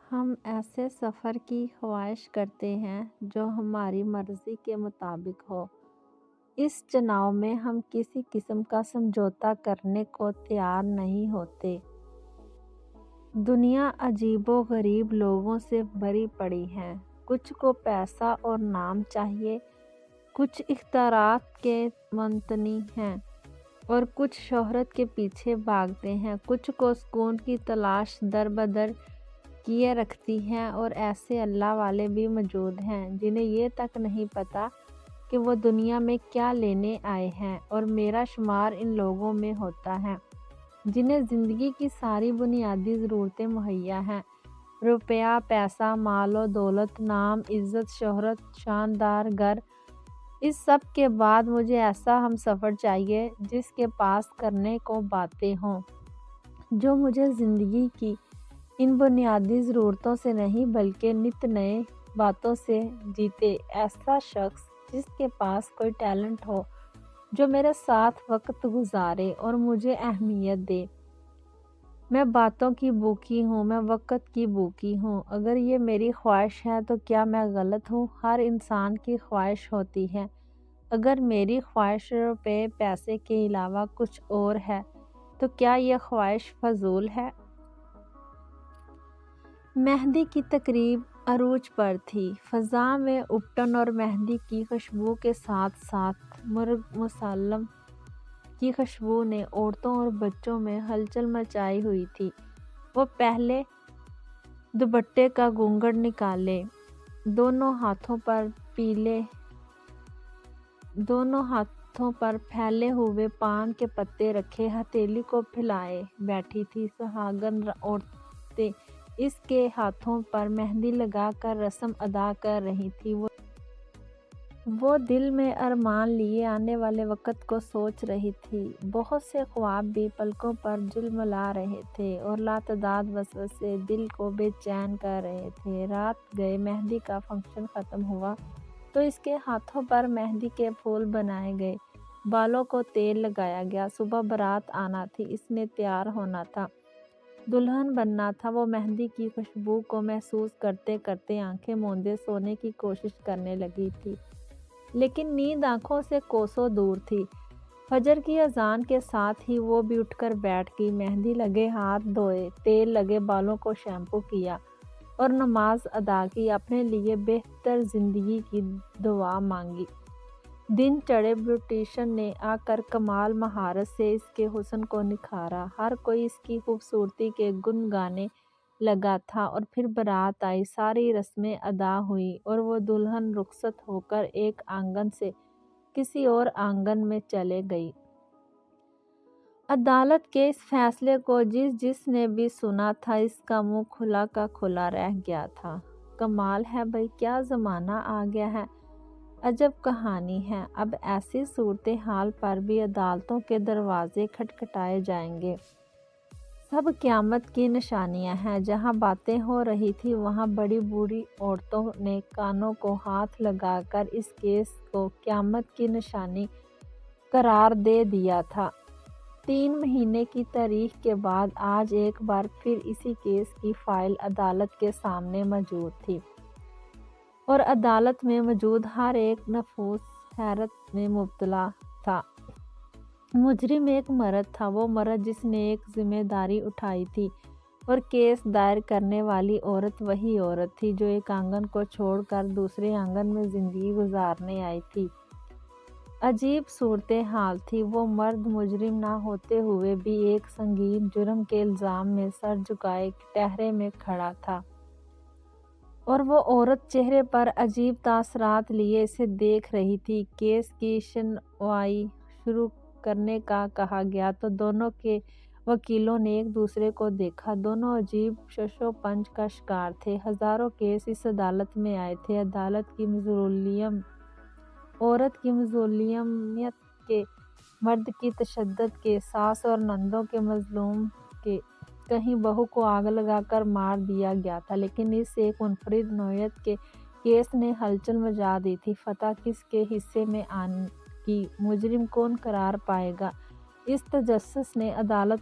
ہم ایسے سفر کی خواہش کرتے ہیں جو ہماری مرضی کے مطابق ہو۔ اس چناؤ میں ہم کسی قسم کا سمجھوتا کرنے کو تیار نہیں ہوتے۔ دنیا عجیب و غریب لوگوں سے بھری پڑی ہے۔ کچھ کو پیسہ اور نام چاہیے، کچھ اختیارات کے منتمی ہیں اور کچھ شہرت کے پیچھے بھاگتے ہیں۔ کچھ کو سکون کی تلاش در بدر کیے رکھتی ہے اور ایسے اللہ والے بھی موجود ہیں جنہیں یہ تک نہیں پتا کہ وہ دنیا میں کیا لینے آئے ہیں، اور میرا شمار ان لوگوں میں ہوتا ہے جنہیں زندگی کی ساری بنیادی ضرورتیں مہیا ہیں۔ روپیہ، پیسہ، مال و دولت، نام، عزت، شہرت، شاندار گھر، اس سب کے بعد مجھے ایسا ہم سفر چاہیے جس کے پاس کرنے کو باتیں ہوں جو مجھے زندگی کی ان بنیادی ضرورتوں سے نہیں بلکہ نت نئے باتوں سے جیتے۔ ایسا شخص جس کے پاس کوئی ٹیلنٹ ہو جو میرے ساتھ وقت گزارے اور مجھے اہمیت دے۔ میں باتوں کی بھوکی ہوں، میں وقت کی بھوکی ہوں۔ اگر یہ میری خواہش ہے تو کیا میں غلط ہوں؟ ہر انسان کی خواہش ہوتی ہے۔ اگر میری خواہش روپے پیسے کے علاوہ کچھ اور ہے تو کیا یہ خواہش فضول ہے؟ مہندی کی تقریب عروج پر تھی۔ فضا میں اپٹن اور مہندی کی خوشبو کے ساتھ ساتھ مرغ مسالم کی خوشبو نے عورتوں اور بچوں میں ہلچل مچائی ہوئی تھی۔ وہ پہلے دوپٹے کا گھونگھٹ نکالے، دونوں ہاتھوں پر پھیلے ہوئے پان کے پتے رکھے ہتھیلی کو پھیلائے بیٹھی تھی۔ سہاگن عورتیں اس کے ہاتھوں پر مہندی لگا کر رسم ادا کر رہی تھیں۔ وہ دل میں ارمان لیے آنے والے وقت کو سوچ رہی تھی۔ بہت سے خواب بھی پلکوں پر جھلملا رہے تھے اور لاتعداد وسوسے دل کو بے چین کر رہے تھے۔ رات گئے، مہندی کا فنکشن ختم ہوا تو اس کے ہاتھوں پر مہندی کے پھول بنائے گئے، بالوں کو تیل لگایا گیا۔ صبح بارات آنا تھی، اس نے تیار ہونا تھا، دلہن بننا تھا۔ وہ مہندی کی خوشبو کو محسوس کرتے کرتے آنکھیں موندے سونے کی کوشش کرنے لگی تھی، لیکن نیند آنکھوں سے کوسوں دور تھی۔ فجر کی اذان کے ساتھ ہی وہ بھی اٹھ کر بیٹھ گئی۔ مہندی لگے ہاتھ دھوئے، تیل لگے بالوں کو شیمپو کیا اور نماز ادا کی، اپنے لیے بہتر زندگی کی دعا مانگی۔ دن چڑھے، بیوٹیشن نے آ کر کمال مہارت سے اس کے حسن کو نکھارا۔ ہر کوئی اس کی خوبصورتی کے گن گانے لگا تھا۔ اور پھر بارات آئی، ساری رسمیں ادا ہوئیں اور وہ دلہن رخصت ہو کر ایک آنگن سے کسی اور آنگن میں چلے گئی۔ عدالت کے اس فیصلے کو جس نے بھی سنا تھا، اس کا منہ کھلا کا کھلا رہ گیا تھا۔ کمال ہے بھئی، کیا زمانہ آ گیا ہے! عجب کہانی ہے! اب ایسی صورتحال پر بھی عدالتوں کے دروازے کھٹکھٹائے جائیں گے۔ سب قیامت کی نشانیاں ہیں۔ جہاں باتیں ہو رہی تھیں وہاں بڑی بوڑھی عورتوں نے کانوں کو ہاتھ لگا کر اس کیس کو قیامت کی نشانی قرار دے دیا تھا۔ 3 مہینے کی تاریخ کے بعد آج ایک بار پھر اسی کیس کی فائل عدالت کے سامنے موجود تھی، اور عدالت میں موجود ہر ایک نفوس حیرت میں مبتلا تھا۔ مجرم ایک مرد تھا، وہ مرد جس نے ایک ذمہ داری اٹھائی تھی، اور کیس دائر کرنے والی عورت وہی عورت تھی جو ایک آنگن کو چھوڑ کر دوسرے آنگن میں زندگی گزارنے آئی تھی۔ عجیب صورتحال تھی۔ وہ مرد مجرم نہ ہوتے ہوئے بھی ایک سنگین جرم کے الزام میں سر جھکائے کٹہرے میں کھڑا تھا، اور وہ عورت چہرے پر عجیب تاثرات لیے اسے دیکھ رہی تھی۔ کیس کی سنوائی شروع کرنے کا کہا گیا تو دونوں کے وکیلوں نے ایک دوسرے کو دیکھا۔ دونوں عجیب شش و پنج کا شکار تھے۔ ہزاروں کیس اس عدالت میں آئے تھے۔ عدالت کی مظلوم عورت کی مظلومیت کے، مرد کی تشدد کے، ساس اور نندوں کے مظلوم کے۔ کہیں بہو کو آگ لگا کر مار دیا گیا تھا، لیکن اس ایک منفرد نوعیت کے کیس نے ہلچل مچا دی تھی۔ فتح کس کے حصے میں آئے گی؟ مجرم کون قرار پائے گا؟ اس تجسس نے عدالت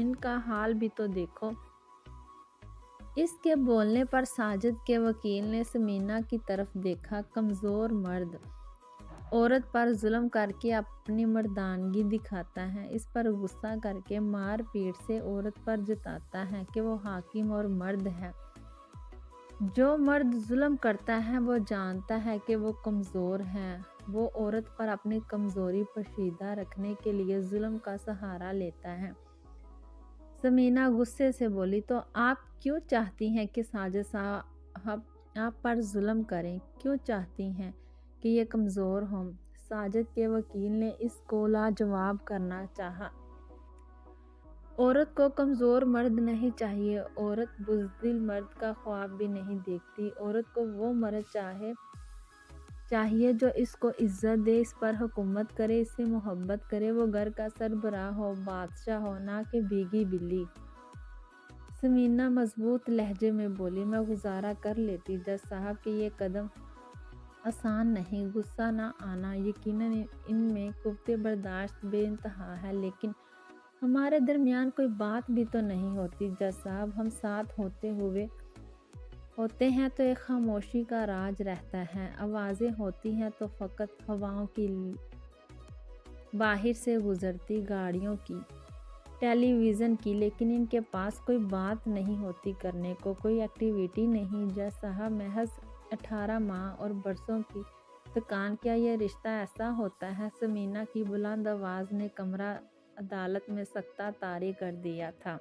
ان کا حال بھی تو دیکھو۔ اس کے بولنے پر ساجد کے وکیل نے سمینہ کی طرف دیکھا۔ کمزور مرد عورت پر ظلم کر کے اپنی مردانگی دکھاتا ہے، اس پر غصہ کر کے مار پیٹ سے عورت پر جتاتا ہے کہ وہ حاکم اور مرد ہے۔ جو مرد ظلم کرتا ہے وہ جانتا ہے کہ وہ کمزور ہے، وہ عورت پر اپنی کمزوری پوشیدہ رکھنے کے لیے ظلم کا سہارا لیتا ہے۔ سمینہ غصے سے بولی، تو آپ کیوں چاہتی ہیں کہ ساجد صاحب آپ پر ظلم کریں؟ کیوں چاہتی ہیں کہ یہ کمزور ہوں؟ ساجد کے وکیل نے اس کو لاجواب کرنا چاہا۔ عورت کو کمزور مرد نہیں چاہیے، عورت بزدل مرد کا خواب بھی نہیں دیکھتی۔ عورت کو وہ مرد چاہیے جو اس کو عزت دے، اس پر حکومت کرے، اس سے محبت کرے، وہ گھر کا سربراہ ہو، بادشاہ ہو، نہ کہ بھیگی بلی۔ سمینہ مضبوط لہجے میں بولی، میں گزارا کر لیتی جج صاحب کہ یہ قدم آسان نہیں۔ غصہ نہ آنا یقیناً ان میں قوت برداشت بے انتہا ہے، لیکن ہمارے درمیان کوئی بات بھی تو نہیں ہوتی جج صاحب۔ ہم ساتھ ہوتے ہیں تو ایک خاموشی کا راج رہتا ہے، آوازیں ہوتی ہیں تو فقط ہواؤں کی، باہر سے گزرتی گاڑیوں کی، ٹیلی ویژن کی، لیکن ان کے پاس کوئی بات نہیں ہوتی کرنے کو، کوئی ایکٹیویٹی نہیں جج صاحب، محض 18 ماہ اور برسوں کی تھکان۔ کیا یہ رشتہ ایسا ہوتا ہے؟ سمینہ کی بلند آواز نے کمرہ عدالت میں سکتہ طاری کر دیا تھا۔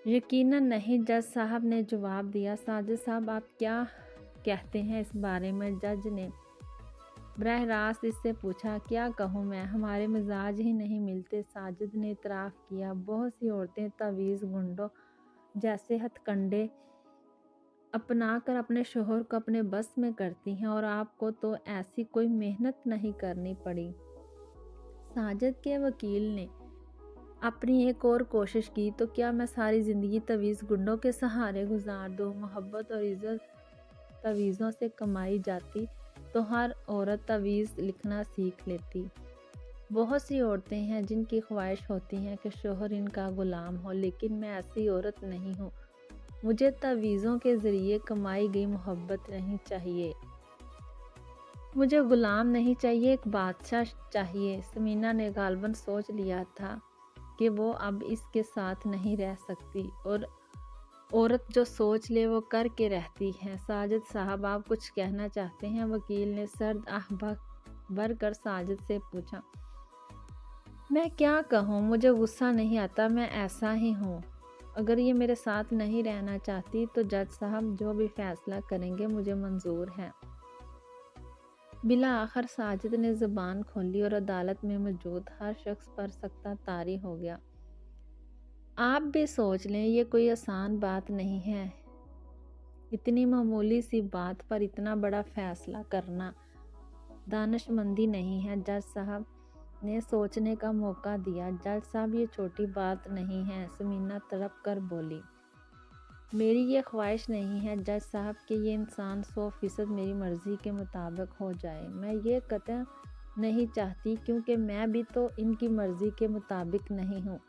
یقیناً نہیں جج صاحب نے جواب دیا۔ ساجد صاحب آپ کیا کہتے ہیں اس بارے میں؟ جج نے براہ راست اس سے پوچھا۔ کیا کہوں میں، ہمارے مزاج ہی نہیں ملتے، ساجد نے اعتراف کیا۔ بہت سی عورتیں تعویذ گنڈوں جیسے ہتھ کنڈے اپنا کر اپنے شوہر کو اپنے بس میں کرتی ہیں، اور آپ کو تو ایسی کوئی محنت نہیں کرنی پڑی۔ ساجد کے وکیل نے اپنی ایک اور کوشش کی، تو کیا میں ساری زندگی تعویذ گنڈوں کے سہارے گزار دوں؟ محبت اور عزت تعویذوں سے کمائی جاتی تو ہر عورت تعویذ لکھنا سیکھ لیتی۔ بہت سی عورتیں ہیں جن کی خواہش ہوتی ہے کہ شوہر ان کا غلام ہو، لیکن میں ایسی عورت نہیں ہوں۔ مجھے تعویذوں کے ذریعے کمائی گئی محبت نہیں چاہیے، مجھے غلام نہیں چاہیے، ایک بادشاہ چاہیے۔ سمینہ نے غالباً سوچ لیا تھا کہ وہ اب اس کے ساتھ نہیں رہ سکتی، اور عورت جو سوچ لے وہ کر کے رہتی ہے۔ ساجد صاحب آپ کچھ کہنا چاہتے ہیں؟ وکیل نے سرد آہ بھر کر ساجد سے پوچھا۔ میں کیا کہوں، مجھے غصہ نہیں آتا، میں ایسا ہی ہوں۔ اگر یہ میرے ساتھ نہیں رہنا چاہتی تو جج صاحب جو بھی فیصلہ کریں گے مجھے منظور ہے۔ بالآخر ساجد نے زبان کھولی اور عدالت میں موجود ہر شخص پر سکتہ طاری ہو گیا۔ آپ بھی سوچ لیں، یہ کوئی آسان بات نہیں ہے، اتنی معمولی سی بات پر اتنا بڑا فیصلہ کرنا دانش مندی نہیں ہے۔ جج صاحب نے سوچنے کا موقع دیا۔ جج صاحب یہ چھوٹی بات نہیں ہے، سمینہ تڑپ کر بولی۔ میری یہ خواہش نہیں ہے جج صاحب کہ یہ انسان 100% میری مرضی کے مطابق ہو جائے، میں یہ قطعاً نہیں چاہتی، کیونکہ میں بھی تو ان کی مرضی کے مطابق نہیں ہوں۔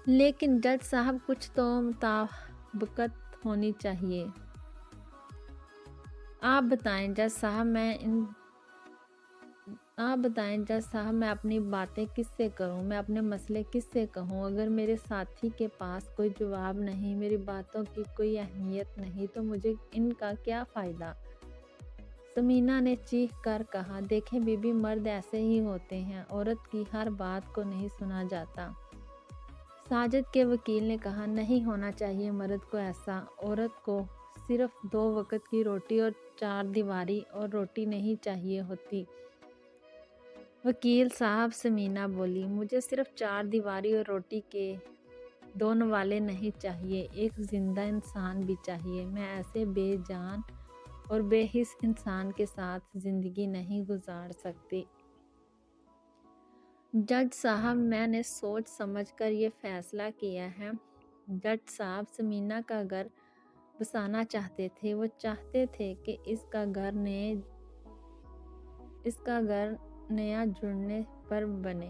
لیکن جج صاحب کچھ تو مطابقت ہونی چاہیے۔ آپ بتائیں جج صاحب میں اپنی باتیں کس سے کروں، میں اپنے مسئلے کس سے کہوں؟ اگر میرے ساتھی کے پاس کوئی جواب نہیں، میری باتوں کی کوئی اہمیت نہیں، تو مجھے ان کا کیا فائدہ؟ سمینہ نے چیخ کر کہا، دیکھیں بی بی، مرد ایسے ہی ہوتے ہیں، عورت کی ہر بات کو نہیں سنا جاتا۔ ساجد کے وکیل نے کہا، نہیں ہونا چاہیے مرد کو ایسا، عورت کو صرف 2 وقت کی روٹی اور 4 دیواری اور روٹی نہیں چاہیے ہوتی۔ وکیل صاحب، سمینہ بولی، مجھے صرف 4 دیواری اور روٹی کے 2 نوالے نہیں چاہیے، ایک زندہ انسان بھی چاہیے، میں ایسے بے جان اور بے حس انسان کے ساتھ زندگی نہیں گزار سکتی۔ جج صاحب میں نے سوچ سمجھ کر یہ فیصلہ کیا ہے۔ جج صاحب سمینہ کا گھر بسانا چاہتے تھے، وہ چاہتے تھے کہ اس کا گھر نیا جڑنے پر بنے۔